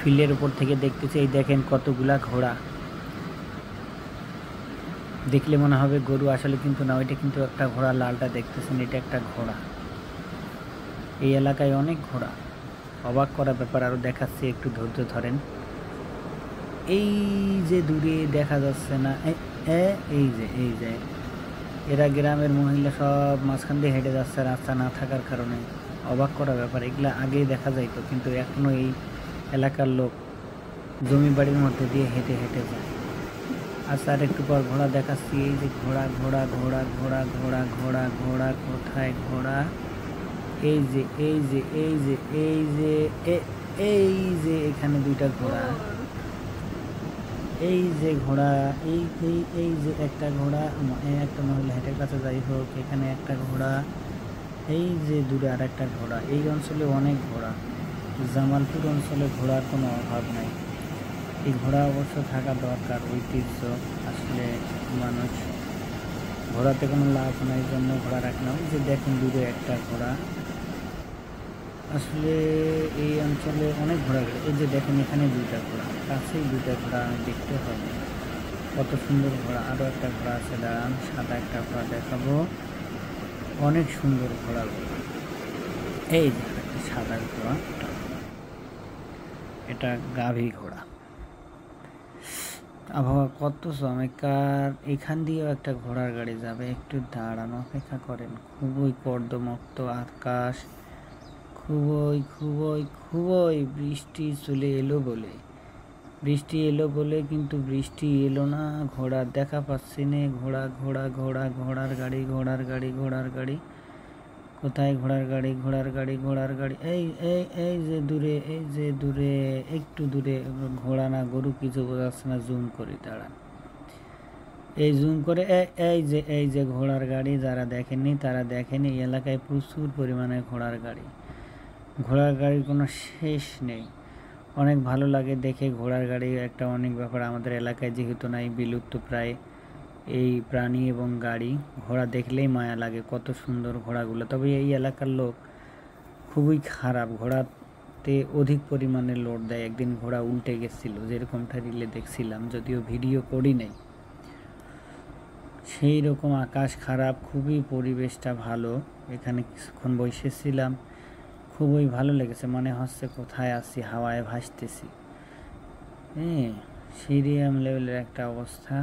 ফিল্ডের উপর থেকে দেখতেছি। এই দেখেন কতগুলা ঘোড়া, দেখলে মনে হবে গরু, আসলে কিন্তু না, ওইটা কিন্তু একটা ঘোড়া। লালটা দেখতেছেন, এটা একটা ঘোড়া। এই এলাকায় অনেক ঘোড়া, অবাক করা ব্যাপার। আরও দেখাচ্ছি, একটু ধৈর্য ধরেন। এই যে দূরে দেখা যাচ্ছে না, এই যে এরা গ্রামের মহিলা সব মাঝখান দিয়ে হেঁটে যাচ্ছে, রাস্তা না থাকার কারণে। অবাক করা ব্যাপার, এগুলা আগেই দেখা যাইতো, কিন্তু এখনও এই এলাকার লোক জমি বাড়ির মধ্যে দিয়ে হেঁটে হেঁটে যায়। আচ্ছা, আর একটু পর ঘোড়া দেখাচ্ছি। এই যে ঘোড়া ঘোড়া ঘোড়া ঘোড়া ঘোড়া ঘোড়া ঘোড়া, কোথায় ঘোড়া? এই যে এই যে এই যে এই যে এই যে এখানে দুইটা ঘোড়া। এই যে ঘোড়া, এই এই এই যে একটা ঘোড়া, একটা মহিলা হেঁটে কাছে, যাই হোক, এখানে একটা ঘোড়া। এই যে দূরে আর একটা ঘোড়া। এই অঞ্চলে অনেক ঘোড়া, জামালপুর অঞ্চলে ঘোড়ার কোনো অভাব নাই। এই ঘোড়া অবশ্য থাকা দরকার, ঐতিহ্য। আসলে মানুষ ঘোড়াতে কোনো লাভ নাই, জন্য ঘোড়া রাখে না। ওই যে দেখেন দূরে একটা ঘোড়া। আসলে এই অঞ্চলে অনেক ঘোড়া। এই যে দেখেন এখানে দুইটা ঘোড়া, কাছেই দুইটা ঘোড়া, আমি দেখতে হবে কত সুন্দর ঘোড়া। আরও একটা ঘোড়া আছে, দাঁড়ান, সাদা একটা ঘোড়া দেখাবো। অনেক সুন্দর ঘোড়াগুলো। এই যে একটা সাদা ঘোড়া, এটা গাভী ঘোড়া। আবহাওয়া কত চমৎকার। এখান দিয়েও একটা ঘোড়ার গাড়ি যাবে, একটু দাঁড়ানো, অপেক্ষা করেন। খুবই কর্দমাক্ত আকাশ, খুবই খুবই খুবই বৃষ্টি চলে এলো বলে, বৃষ্টি এলো বলে, কিন্তু বৃষ্টি এলো না। ঘোড়ার দেখা পাচ্ছি না। ঘোড়া ঘোড়া ঘোড়া, ঘোড়ার গাড়ি ঘোড়ার গাড়ি ঘোড়ার গাড়ি, কোথায় ঘোড়ার গাড়ি ঘোড়ার গাড়ি ঘোড়ার গাড়ি? এই এই এই যে দূরে, এই যে দূরে, একটু দূরে। ঘোড়া না গরু কিছু বোঝাচ্ছে না, জুম করি, দাঁড়ান, এই জুম করে। এই যে ঘোড়ার গাড়ি, যারা দেখেননি তারা দেখেনি। এই এলাকায় প্রচুর পরিমাণে ঘোড়ার গাড়ি। ঘোড়ার গাড়ির কোনো শেষ নেই, অনেক ভালো লাগে দেখে। ঘোড়ার গাড়ি একটা অনেক ব্যাপার। আমাদের এলাকায় যেহেতু নাই, বিলুপ্ত প্রায় এই প্রাণী এবং গাড়ি। ঘোড়া দেখলেই মায়া লাগে, কত সুন্দর ঘোড়াগুলো। তবে এই এলাকার লোক খুবই খারাপ, ঘোড়াতে অধিক পরিমাণে লোড দেয়। একদিন ঘোড়া উল্টে গেছিলো, যেরকমটা রিলে দেখছিলাম, যদিও ভিডিও করি নাই। সেই রকম আকাশ খারাপ, খুবই পরিবেশটা ভালো। এখানে কিছুক্ষণ বসেছিলাম, খুবই ভালো লেগেছে, মনে হচ্ছে কোথায় আছি, হাওয়ায় ভাসতেছি। হ্যাঁ, সিরিয়াম লেভেলের একটা অবস্থা।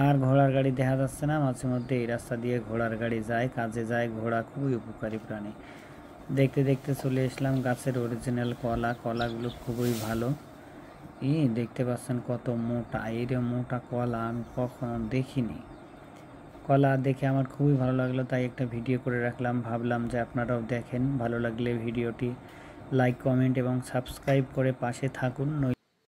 আর ঘোড়ার গাড়ি দেখা যাচ্ছে না। মাঝে মধ্যে এই রাস্তা দিয়ে ঘোড়ার গাড়ি যায়, কাজে যায়। ঘোড়া খুবই উপকারী প্রাণী। দেখতে দেখতে চলে এসলাম গাছের অরিজিনাল কলা। কলাগুলো খুবই ভালো। দেখতে পাচ্ছেন কত মোটা, এর মোটা কলা আমি কখনো দেখিনি। কলা দেখে আমার খুবই ভালো লাগলো, তাই একটা ভিডিও করে রাখলাম। ভাবলাম যে আপনারাও দেখেন, ভালো লাগলে ভিডিওটি লাইক, কমেন্ট এবং সাবস্ক্রাইব করে পাশে থাকুন।